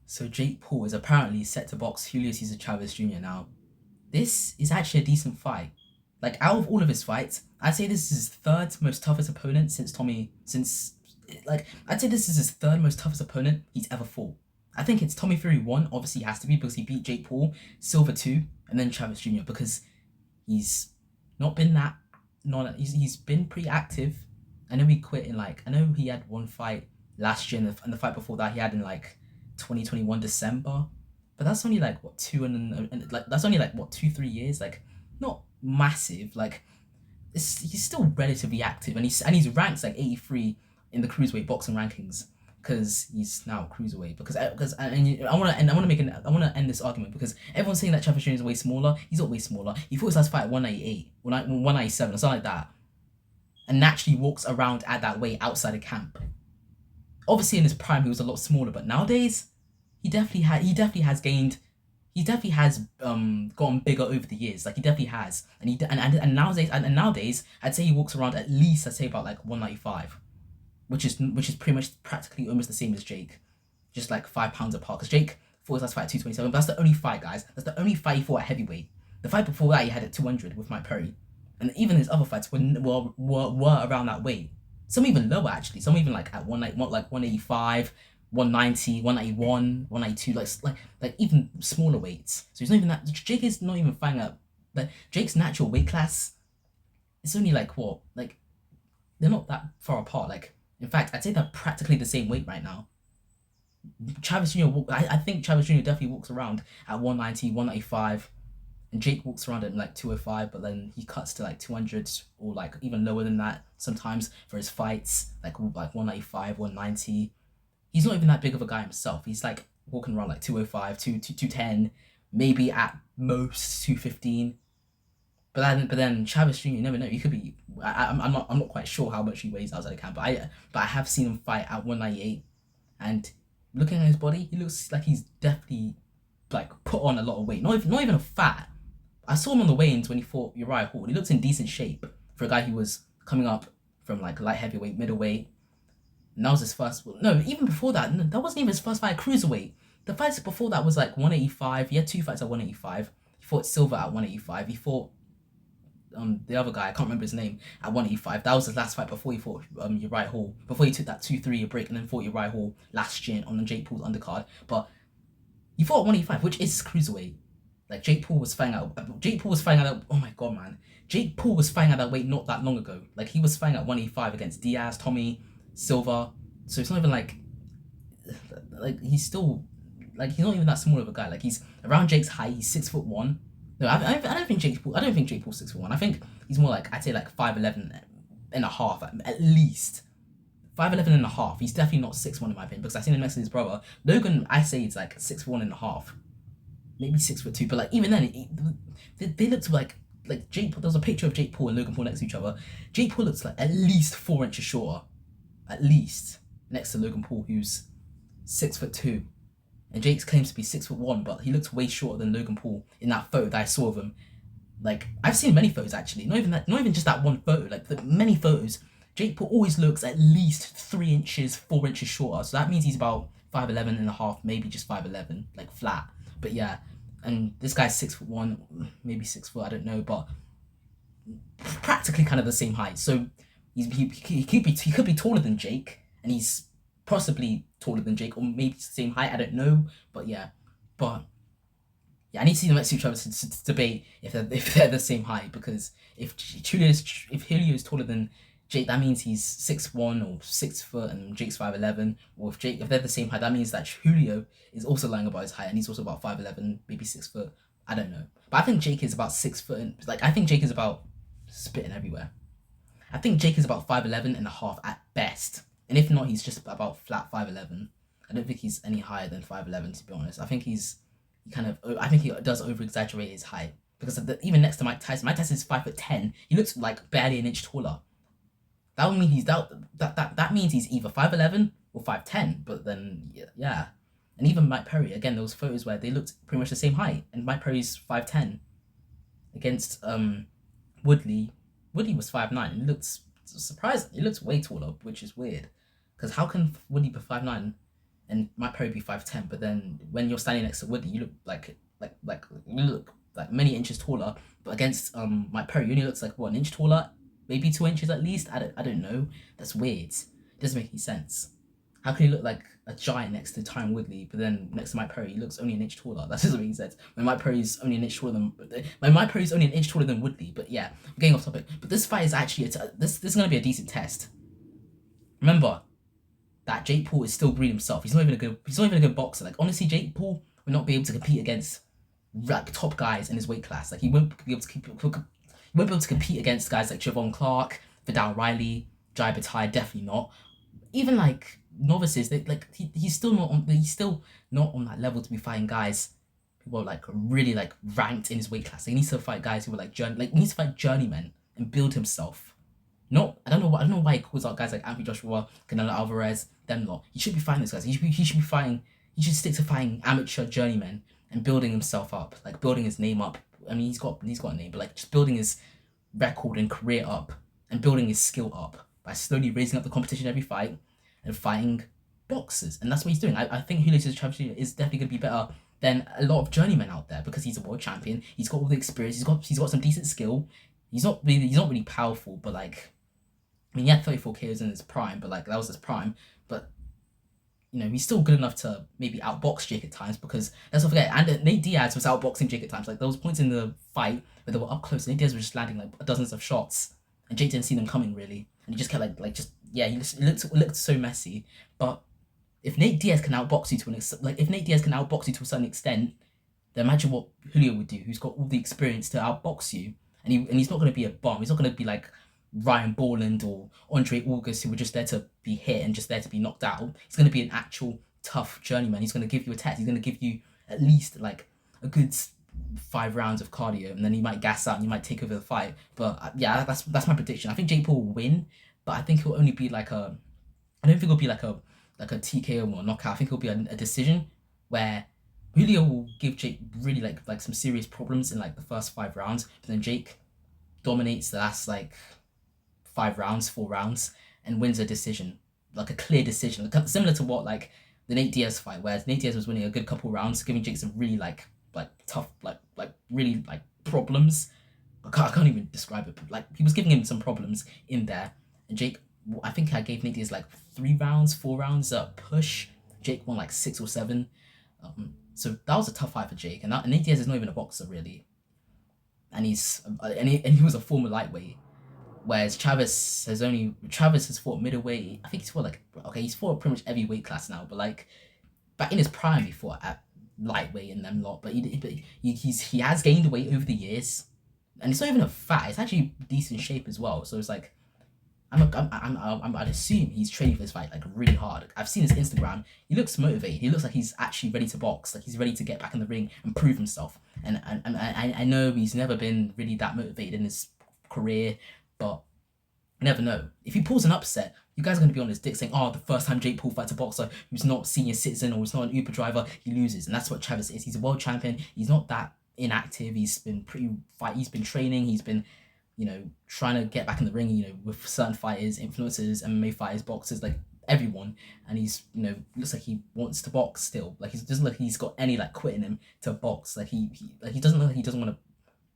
So Jake Paul is apparently set to box Julio Cesar Chavez Jr. Now, this is actually a decent fight. Like out of all of his fights, I'd say this is his third most toughest opponent since Tommy. Since like I'd say this is his third most toughest opponent he's ever fought. I think it's Tommy Fury one. Obviously, he has to be because he beat Jake Paul, Silver two, and then Chavez Jr. because he's not been that. Not he's been pretty active. I know he quit in like I know he had one fight last year and the fight before that he had in like 2021 December, but that's only like what like that's only like what 2 3 years, like not massive. Like he's still relatively active, and he's ranked like 83 in the cruiserweight boxing rankings because he's now cruiserweight. Because and I want to end this argument because everyone's saying that Chavez Jr. is way smaller. He's not way smaller. He fought his last fight at 198, 197, or something like that, and naturally walks around at that weight outside of camp. Obviously, in his prime, he was a lot smaller, but nowadays, he definitely has gained. He definitely has gotten bigger over the years. Like he definitely has, and nowadays, I'd say he walks around at least I'd say about like 195, which is pretty much practically almost the same as Jake, just like 5 pounds apart. Because Jake fought his last fight at 227, but that's the only fight, guys. That's the only fight he fought at heavyweight. The fight before that he had at 200 with Mike Perry, and even his other fights were around that weight. Some even lower actually. Some even like at 185, 190, 191, 192, like even smaller weights. So he's not even that. Jake is not even fighting up. Like Jake's natural weight class, it's only like what, like they're not that far apart. Like in fact, I'd say they're practically the same weight right now. Chavez Jr. I think Chavez Jr. definitely walks around at 190, 195, and Jake walks around at like 205, but then he cuts to like 200 or like even lower than that sometimes for his fights, like 195, 190. He's not even that big of a guy himself. He's like walking around like 205, 210, maybe at most 215. But then Chavez Jr. You never know. He could be. I'm not quite sure how much he weighs outside the camp, but I have seen him fight at 198, and looking at his body, he looks like he's definitely like put on a lot of weight. Not even a fat. I saw him on the weigh-ins when he fought Uriah Hall. He looks in decent shape for a guy who was coming up from like light heavyweight, middleweight. And that was his first. No, even before that, no, that wasn't even his first fight at cruiserweight. The fights before that was like 185. He had two fights at 185. He fought Silver at 185. He fought the other guy, I can't remember his name, at 185. That was his last fight before he fought Uriah Hall. Before he took that 2-3 break and then fought Uriah Hall last year on the Jake Paul's undercard. But he fought at 185, which is cruiserweight. Like Jake Paul was fighting out. Jake Paul was fighting out. Oh my god, man! Jake Paul was fighting at that weight not that long ago. Like he was fighting at 185 against Diaz, Tommy, Silva. So it's not even like he's still like he's not even that small of a guy. Like he's around Jake's height. He's 6'1". No, I don't think Jake Paul. I don't think Jake Paul's 6'1". I think he's more like I'd say like 5'11" and a half at least. 5'11" and a half. He's definitely not 6'1" in my opinion because I seen him next to his brother Logan. I say it's like 6'1" and a half, maybe 6'2". But like even then, they looked like Jake. There was a picture of Jake Paul and Logan Paul next to each other. Jake Paul looks like at least 4 inches shorter, at least next to Logan Paul, who's 6'2", and Jake claims to be 6'1", but he looks way shorter than Logan Paul in that photo that I saw of him. Like I've seen many photos actually, not even just that one photo. Like many photos, Jake Paul always looks at least 3 inches, 4 inches shorter. So that means he's about 5'11" and a half, maybe just 5'11", like flat. But yeah, and this guy's 6'1", maybe 6 foot, I don't know, but practically kind of the same height. So he could be taller than Jake, and he's possibly taller than Jake, or maybe the same height. I don't know, but yeah, but yeah, I need to see them next to each other to debate if they're the same height, because if Julio is taller than Jake, that means he's 6'1" or 6 foot, and Jake's 5'11". Or if they're the same height, that means that Julio is also lying about his height, and he's also about 5'11", maybe 6 foot. I don't know, but I think Jake is about 6 foot, and like I think Jake is about spitting everywhere. I think Jake is about 5'11" and a half at best, and if not, he's just about flat 5'11". I don't think he's any higher than 5'11", to be honest. I think he does over exaggerate his height, because even next to Mike Tyson is 5'10". He looks like barely an inch taller. That would mean that means he's either 5'11" or 5'10". But then yeah, and even Mike Perry, again, those photos where they looked pretty much the same height, and Mike Perry's 5'10" against Woodley. Woodley was 5'9". It looks surprising. He looks way taller, which is weird. Because how can Woodley be 5'9"? and Mike Perry be 5'10", but then when you're standing next to Woodley, you look like you look like many inches taller. But against Mike Perry, he only looks like what, an inch taller, maybe 2 inches at least. I don't know. That's weird. It doesn't make any sense. How can he look like a giant next to Tyron Woodley, but then next to Mike Perry, he looks only an inch taller? That doesn't make sense. When Mike Perry's only an inch taller than Woodley. But yeah, I'm getting off topic. But this fight is actually this is gonna be a decent test. Remember that Jake Paul is still green himself. He's not even a good boxer. Like, honestly, Jake Paul will not be able to compete against like top guys in his weight class. Like, he won't be able to compete against guys like Javon Clark, Vidal Riley, Jai Bataille. Definitely not. Even like novices, he's still not on that level to be fighting guys who are like really like ranked in his weight class. He needs to fight guys who are he needs to fight journeymen and build himself. No, I don't know why he calls out guys like Anthony Joshua, Canelo Alvarez, them lot. He should be fighting those guys. He should be fighting. He should stick to fighting amateur journeymen and building himself up, like building his name up. I mean, he's got a name, but like just building his record and career up and building his skill up by slowly raising up the competition every fight and fighting boxers. And that's what he's doing. I think Julio Cesar Chavez is definitely going to be better than a lot of journeymen out there because he's a world champion. He's got all the experience. He's got some decent skill. He's not really powerful, but like, I mean, he had 34 KOs in his prime, but like that was his prime. But he's still good enough to maybe outbox Jake at times, because let's not forget, and Nate Diaz was outboxing Jake at times. Like, there was points in the fight where they were up close, and Nate Diaz was just landing like dozens of shots, and Jake didn't see them coming really, and he just kept it looked so messy. But if Nate Diaz can outbox you to a certain extent, then imagine what Julio would do, who's got all the experience to outbox you, and he's not going to be a bum. He's not going to be like Ryan Borland or Andre August, who were just there to be hit and just there to be knocked out. He's going to be an actual tough journeyman. He's going to give you a test. He's going to give you at least like a good 5 rounds of cardio, and then he might gas out and you might take over the fight. But yeah, that's my prediction. I think Jake Paul will win, but I think it'll only be like a. I don't think it'll be like a TKO or knockout. I think it'll be a decision where Julio will give Jake really like some serious problems in like the first 5 rounds, but then Jake dominates the last like 4 rounds, and wins a decision, like a clear decision, similar to what like the Nate Diaz fight, where Nate Diaz was winning a good couple rounds, giving Jake some really like tough really like problems. I can't even describe it, but like he was giving him some problems in there, and Jake, I think I gave Nate Diaz like 3 rounds, 4 rounds push. Jake won like 6 or 7. So that was a tough fight for Jake, and Nate Diaz is not even a boxer really, and he was a former lightweight. Whereas Chavez has fought middleweight. I think he's fought pretty much every weight class now. But like back in his prime, he fought at lightweight and them lot. But he has gained weight over the years, and it's not even a fat. It's actually decent shape as well. So it's like I'd assume he's training for this fight like really hard. I've seen his Instagram. He looks motivated. He looks like he's actually ready to box. Like he's ready to get back in the ring and prove himself. And I know he's never been really that motivated in his career. But you never know. If he pulls an upset, you guys are going to be on his dick saying, oh, the first time Jake Paul fights a boxer who's not senior citizen or who's not an Uber driver, he loses. And that's what Chavez is. He's a world champion. He's not that inactive. He's been he's been training. He's been, trying to get back in the ring, with certain fighters, influencers, MMA fighters, boxers, like everyone. And he's, looks like he wants to box still. Like he doesn't look like he's got any like quit in him to box. Like he doesn't look like he doesn't want to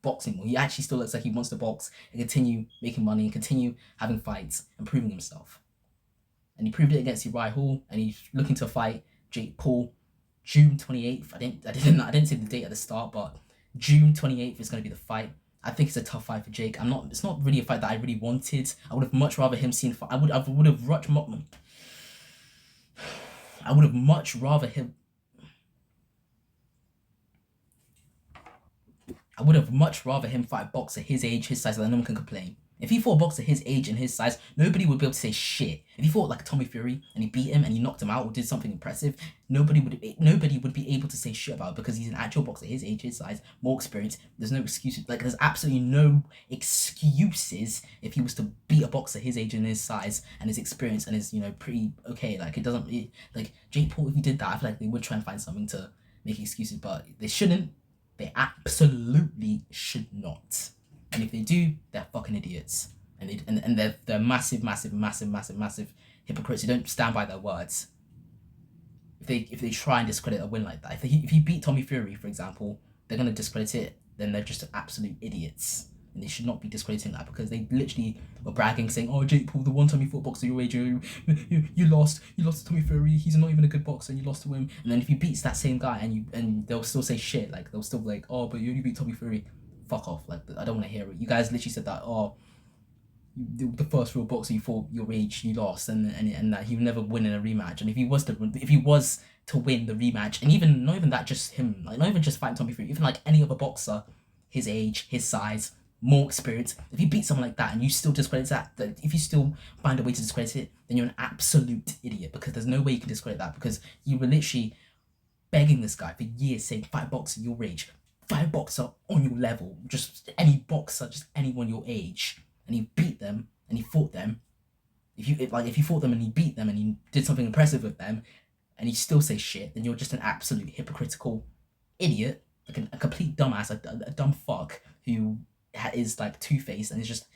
box anymore. He actually still looks like he wants to box and continue making money and continue having fights and proving himself. And he proved it against Uriah Hall, and he's looking to fight Jake Paul June 28th. I didn't say the date at the start, but June 28th is going to be the fight. I think it's a tough fight for Jake. It's not really a fight that I really wanted. I would have much rather him seen. I would have much rather him. I would have much rather him fight a boxer his age, his size, so that no one can complain. If he fought a boxer his age and his size, nobody would be able to say shit. If he fought like Tommy Fury and he beat him and he knocked him out or did something impressive, nobody would be able to say shit about it, because he's an actual boxer his age, his size, more experience. There's no excuses. Like, there's absolutely no excuses if he was to beat a boxer his age and his size and his experience and his, pretty okay. Like, like Jake Paul, if he did that, I feel like they would try and find something to make excuses, but they shouldn't. They absolutely should not. And if they do, they're fucking idiots. And they're massive hypocrites who don't stand by their words. if they try and discredit a win like that. If he beat Tommy Fury, for example, they're gonna discredit it. Then they're just absolute idiots, and they should not be discrediting that because they literally were bragging, saying, "Oh, Jake Paul, the one time you fought boxer your age, you lost to Tommy Fury. He's not even a good boxer, and you lost to him." And then if you beat that same guy, and they'll still say shit, like they'll still be like, "Oh, but you only beat Tommy Fury." Fuck off! Like I don't want to hear it. You guys literally said that. Oh, the first real boxer you fought your age, you lost, and that he would never win in a rematch. And if he was to win the rematch, and even not even that, just him, like not even just fighting Tommy Fury, even like any other boxer, his age, his size, more experience, if you beat someone like that and you still discredit that, if you still find a way to discredit it, then you're an absolute idiot, because there's no way you can discredit that, because you were literally begging this guy for years, saying, fight a boxer your age, fight a boxer on your level, just any boxer, just anyone your age, and he beat them and he fought them. If you fought them and he beat them and he did something impressive with them, and you still say shit, then you're just an absolute hypocritical idiot, like a complete dumbass, a dumb fuck who is like two-faced and is just.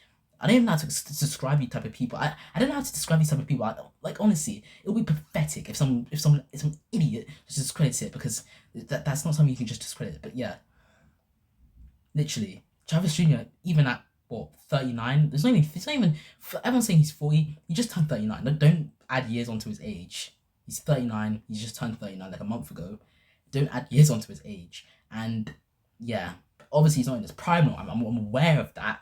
I don't even know how to describe you type of people. I don't know how to describe these type of people. Like honestly, it would be pathetic if some idiot just discredits it, because that's not something you can just discredit. But yeah, literally, Chavez Jr. even at what 39, it's not even. Everyone's saying he's 40. He just turned 39. Don't add years onto his age. He's 39. He's just turned 39 like a month ago. Don't add years onto his age. And yeah, obviously he's not in his prime now. I'm aware of that.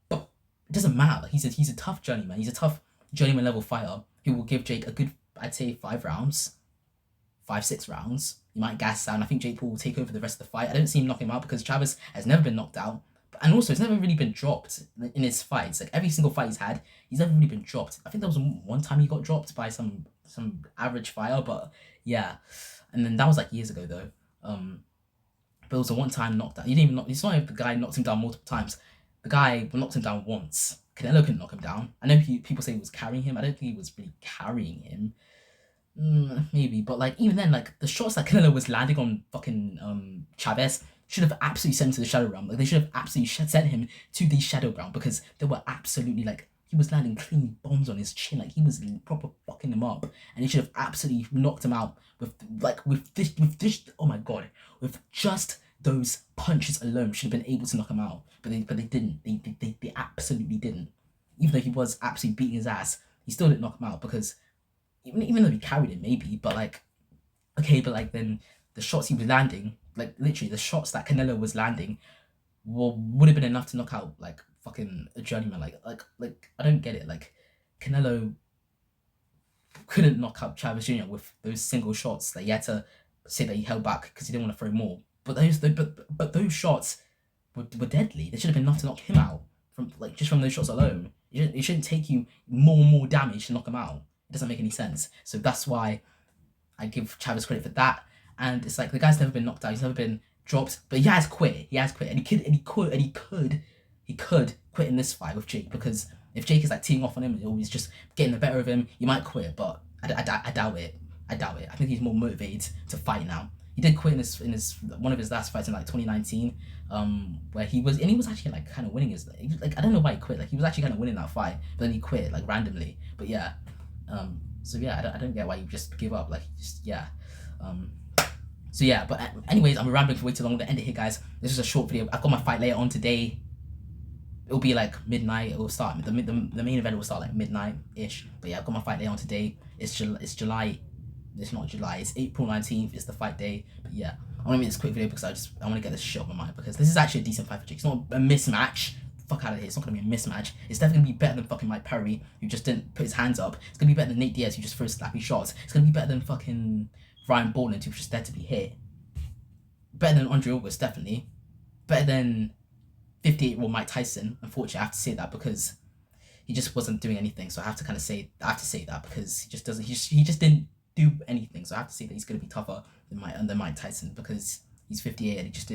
But it doesn't matter. Like, he's a tough journeyman. He's a tough journeyman level fighter who will give Jake a good, I'd say, 5 rounds. 5-6 rounds. He might gas out, and I think Jake Paul will take over the rest of the fight. I don't see him knock him out because Chavez has never been knocked out. And also, he's never really been dropped in his fights. Like, every single fight he's had, he's never really been dropped. I think there was one time he got dropped by some average fighter, but yeah. And then that was like years ago, though. But it was a one-time knockdown. He didn't even knock. It's not like the guy knocked him down multiple times. The guy knocked him down once. Canelo couldn't knock him down. I know people say he was carrying him. I don't think he was really carrying him. Maybe, but like even then, like the shots that Canelo was landing on fucking Chavez should have absolutely sent him to the shadow realm. Like they should have absolutely sent him to the shadow realm, because they were absolutely like, he was landing clean bombs on his chin, like he was proper fucking him up, and he should have absolutely knocked him out with this. Oh my god, with just those punches alone, should have been able to knock him out. But they didn't. They absolutely didn't. Even though he was absolutely beating his ass, he still didn't knock him out, because even though he carried it, maybe, but like, okay, but like then the shots he was landing, like literally the shots that Canelo was landing, would have been enough to knock out like fucking a journeyman. Like I don't get it. Like Canelo couldn't knock out Chavez Jr. with those single shots. That he had to say that he held back because he didn't want to throw more. But those shots were deadly. They should have been enough to knock him out from like just from those shots alone. It shouldn't take you more damage to knock him out. It doesn't make any sense. So that's why I give Chavez credit for that. And it's like the guy's never been knocked out. He's never been dropped, but he has quit. And he could quit in this fight with Jake, because if Jake is like teeing off on him and always just getting the better of him, he might quit. But I doubt it. I think he's more motivated to fight now. He did quit in his one of his last fights in like 2019, where he was actually like kind of winning his, like I don't know why he quit. Like he was actually kind of winning that fight, but then he quit like randomly. But yeah. So yeah, I don't get why you just give up. Like just yeah. So yeah, but anyways, I'm rambling for way too long. I'm gonna end it here, guys. This is a short video. I've got my fight later on today. It'll be like midnight. It will start. The main event will start like midnight-ish. But yeah, I've got my fight later on today. It's July. It's not July. It's April 19th. It's the fight day. But yeah, I want to make this quick video because I want to get this shit off my mind, because this is actually a decent fight for Jake. It's not a mismatch. Fuck out of here. It's not going to be a mismatch. It's definitely going to be better than fucking Mike Perry, who just didn't put his hands up. It's going to be better than Nate Diaz, who just throws slappy shots. It's going to be better than fucking Ryan Borland, who's just there to be hit. Better than Andre August, definitely. Better than 58-year-old Mike Tyson. Unfortunately, I have to say that because he just wasn't doing anything. So I have to say that because he just doesn't. He just didn't do anything. So I have to say that he's going to be tougher than Mike Tyson, because he's 58 and he just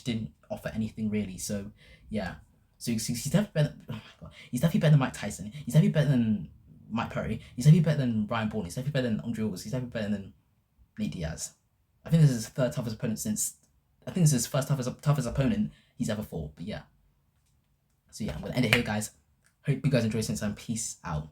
didn't offer anything really. So yeah, so he's definitely better. Oh my god, he's definitely better than Mike Tyson. He's definitely better than Mike Perry. He's definitely better than Ryan Borland. He's definitely better than Andre August. He's definitely better than Nate Diaz. I think this is his third toughest opponent since. I think this is his first toughest opponent he's ever fought. But yeah. So yeah, I'm gonna end it here, guys. Hope you guys enjoyed since time. Peace out.